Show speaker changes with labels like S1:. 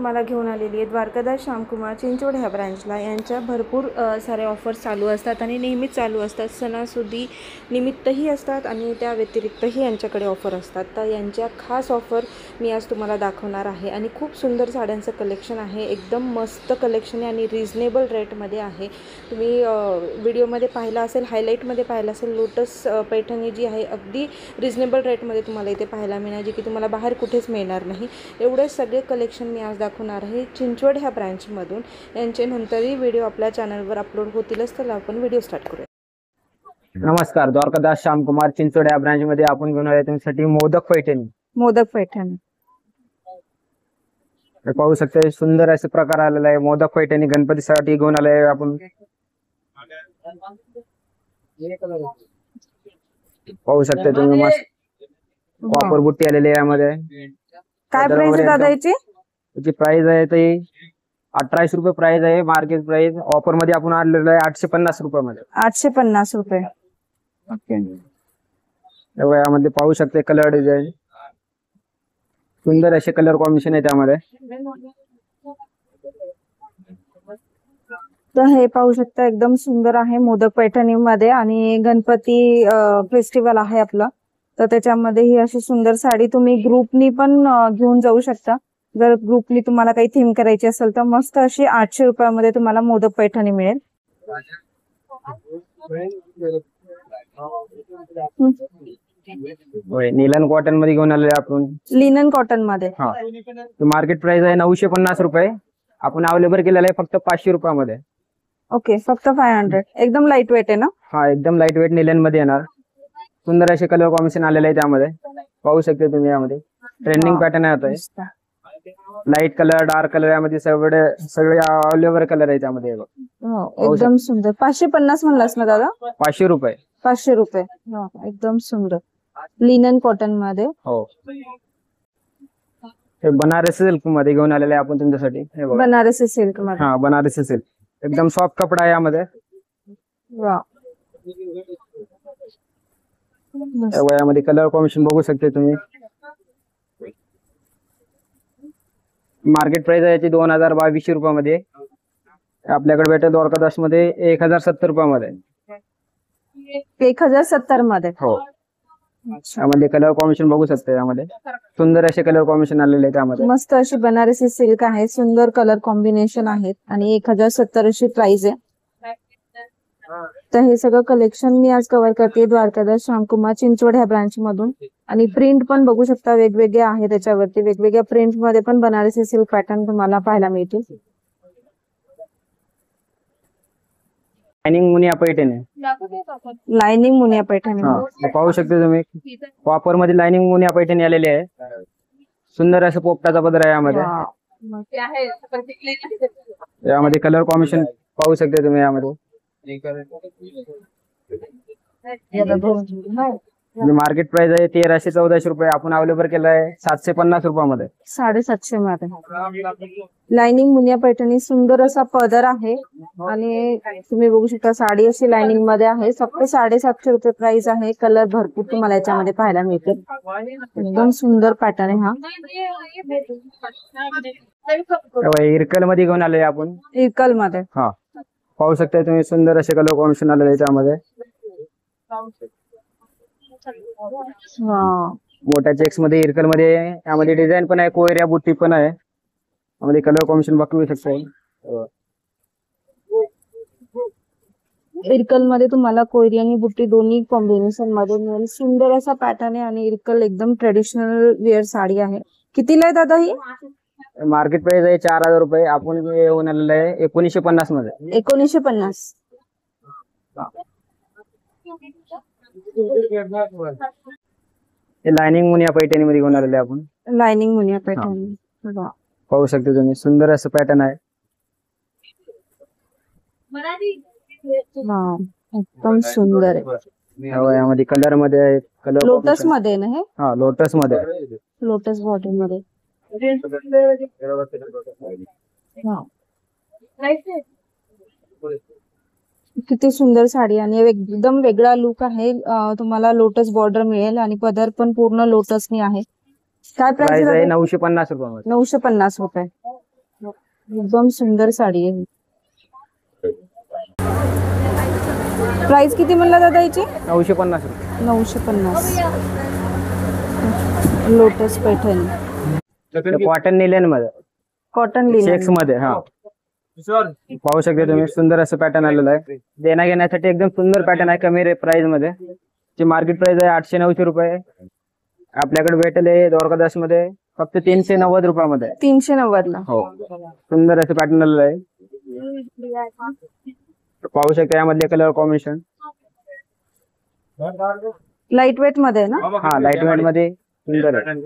S1: तुम्हाला घेऊन आलेली आहे द्वारकादास श्यामकुमार चिंचवड ह्या ब्रँचला। यांच्या भरपूर सारे ऑफर्स चालू असतात आणि नेहमीच चालू असतात, सणासुदी निमित्तही असतात आणि त्या व्यतिरिक्तही यांच्याकडे ऑफर असतात। तर यांच्या खास ऑफर मी आज तुम्हाला दाखवणार आहे आणि खूप सुंदर साड्यांचं कलेक्शन आहे, एकदम मस्त कलेक्शन आहे आणि रिजनेबल रेटमध्ये आहे। तुम्ही व्हिडिओमध्ये पाहिलं असेल, हायलाईटमध्ये पाहिलं असेल, लोटस पैठणी जी आहे अगदी रिजनेबल रेटमध्ये तुम्हाला इथे पाहायला मिळणार, जी की तुम्हाला बाहेर कुठेच मिळणार नाही। एवढे सगळे कलेक्शन मी आज दाखवणार आहे चिंचवड ह्या ब्रँचमधून। यांचे नंतरही व्हिडिओ आपल्या चॅनलवर अपलोड होतीलच, तर आपण व्हिडिओ स्टार्ट करूया।
S2: नमस्कार, द्वारकादास श्यामकुमार चिंचवड या ब्रांच मध्ये आपण घेऊन आले तुमच्यासाठी मोदक पैठणी।
S1: मोदक पैठणी
S2: पाहू शकता, सुंदर असे प्रकार आलेला आहे। मोदक पैठणी गणपतीसाठी घेऊन आले आपण। पाहू शकता तुम्ही, मस्त कॉपर बुट्टी आलेली आहे यामध्ये।
S1: काय प्राइस आहे दादा याची?
S2: याची प्राइस आहे ते 1800 रुपये प्राइस आहे, मार्केट प्राइस। ऑफर मध्ये आपण आणलेलं आहे 850 रुपये मध्ये।
S1: 850 रुपये।
S2: ओके, यामध्ये पाहू शकते कलर डिझाईन, सुंदर असे कलर कॉम्बिनेशन आहे त्यामध्ये।
S1: तर हे पाहू शकता, एकदम सुंदर आहे मोदक पैठणी मध्ये आणि गणपती फेस्टिवल आहे आपला, तर त्याच्यामध्ये ही अशी सुंदर साडी तुम्ही ग्रुपनी पण घेऊन जाऊ शकता। जर ग्रुपनी तुम्हाला काही थीम करायची असेल तर मस्त अशी 800 रुपयामध्ये तुम्हाला मोदक पैठणी मिळेल।
S2: नीलन कॉटन मध्ये घेऊन आलेले आपण।
S1: लिनन कॉटन मध्ये
S2: मार्केट प्राइस आहे 950 रुपये, आपण अवेलेबल केलेलं आहे फक्त 500 रुपयामध्ये।
S1: ओके, फक्त 500। एकदम लाईट वेट आहे ना?
S2: हा, एकदम लाईट वेट निलन मध्ये येणार। सुंदर असे कलर कॉम्बिनेशन आलेले आहे त्यामध्ये, पाहू शकते तुम्ही। यामध्ये ट्रेंडिंग पॅटर्न आहे, लाईट कलर, डार्क कलर, यामध्ये सगळे अवेलेबल कलर आहे त्यामध्ये।
S1: एकदम सुंदर। 550 म्हणलास ना दादा?
S2: 500 रुपये।
S1: 500 रुपये, एकदम सुंदर लिनन कॉटन मध्ये।
S2: हो, हे बनारसी सिल्क मध्ये घेऊन आलेले आहे आपण तुमच्यासाठी।
S1: बनारसी सिल्क मध्ये?
S2: हा, बनारसी सिल्क, एकदम सॉफ्ट कपडा आहे यामध्ये। यामध्ये कलर कॉम्बिनेशन बघू शकते तुम्ही। मार्केट प्राइस आहे याची 2022 रुपयामध्ये, आपल्याकडे भेटेल द्वारकादास मध्ये 1070 रुपयामध्ये।
S1: 1070 मध्ये?
S2: हो, यामध्ये कलर कॉम्बिनेशन बघू शकते। यामध्ये सुंदर असे कलर कॉम्बिनेशन आलेले आहे त्यामध्ये।
S1: मस्त अशी बनारसी सिल्क आहे, सुंदर कलर कॉम्बिनेशन आहेत आणि 1070 अशी प्राइस आहे। तर हे सगळं कलेक्शन मी आज कव्हर करते द्वारकादास श्यामकुमार चिंचवड ह्या ब्रांच मधून। आणि प्रिंट पण बघू शकता, वेगवेगळे आहे त्याच्यावरती, वेगवेगळ्या प्रिंट मध्ये पण बनारसी सिल्क पॅटर्न तुम्हाला पाहायला मिळतील।
S2: लाइनिंग मुनिया पैठणी,
S1: लाइनिंग मुनिया पैठणी
S2: पाहू शकते तुम्ही। कॉपर मध्ये लाइनिंग मुनिया पैठणी आलेली आहे, सुंदर असं पोपटाचा पदर आहे यामध्ये। यामध्ये कलर कॉम्बिनेशन पाहू शकते तुम्ही। यामध्ये मार्केट प्राइस आहे 1300-1400 रुपये, आपण अवेलेबल केलं आहे 750 रुपयामध्ये। 750
S1: मध्ये लाइनिंग मुनिया पैठणी, सुंदर असा पदर आहे आणि तुम्ही बघू शकता साडी अशी लाइनिंग मध्ये आहे। फक्त 750 रुपये प्राइस आहे। कलर भरपूर तुम्हाला याच्यामध्ये पाहायला मिळतील, एकदम सुंदर पॅटर्न आहे हा।
S2: इरकल मध्ये घेऊन आले आपण।
S1: इरकल मध्ये?
S2: हा, पाहू शकता तुम्ही, सुंदर असे कलर कॉम्बिनेशन आलेले आहे त्यामध्ये। मोठ्या चेक्स मध्ये, इरकल मध्ये, यामध्ये डिझाईन पण आहे, कोयऱ्या बुट्टी पण आहे, यामध्ये कलर कॉम्बिनेशन बघू शकता।
S1: इरकल मध्ये तुम्हाला कोयरी आणि बुट्टी दोन्ही कॉम्बिनेशन मध्ये मिळेल। सुंदर असा पॅटर्न आहे आणि इरकल एकदम ट्रेडिशनल वेअर साडी आहे। कितीला आहे दादा ही?
S2: मार्केट प्राइस आहे 4000 रुपये, आपण येऊन आलेलं आहे 1950 मध्ये।
S1: 1950?
S2: लाइनिंग मुनिया पैठणी मध्ये घेऊन आलेले आपण।
S1: लाइनिंग मुनिया पैठणी
S2: पाहू शकते तुम्ही, सुंदर असं पॅटर्न आहे।
S1: एकदम सुंदर आहे।
S2: यामध्ये कलर मध्ये आहे, कलर
S1: लोटस मध्ये ना हे?
S2: हा, लोटस मध्ये,
S1: लोटस बॉटम मध्ये। किती सुंदर साडी आणि एकदम वेगळा लुक आहे। तुम्हाला लोटस बॉर्डर मिळेल आणि पदर पण पूर्ण लोटसनी आहे। काय प्राइस आहे?
S2: 950 रुपये।
S1: 950 रुपये। एकदम सुंदर साडी आहे. प्राइस किती म्हणला दादा याची?
S2: 950 रुपये.
S1: 950. लोटस पैठणी,
S2: कॉटन निलेन मध्ये,
S1: कॉटन
S2: चेक्स
S1: लिनन.
S2: मध्ये. हा, पाहू शकता तुम्ही, सुंदर असं पॅटर्न आलेलं आहे. देण्या घेण्यासाठी एकदम सुंदर पॅटर्न आहे, कमी प्राइस मध्ये. ची मार्केट प्राइस आहे 800-900 रुपये. आपल्याकडे भेटेल हे द्वारकादास मध्ये फक्त 390 रुपयामध्ये.
S1: 390 ला.
S2: हो, सुंदर असं पॅटर्न आलेलं आहे. पाहू शकता यामधले कलर कॉम्बिनेशन.
S1: लाईट वेट मध्ये आहे ना?
S2: हा, लाईट वेट मध्ये सुंदर आहे.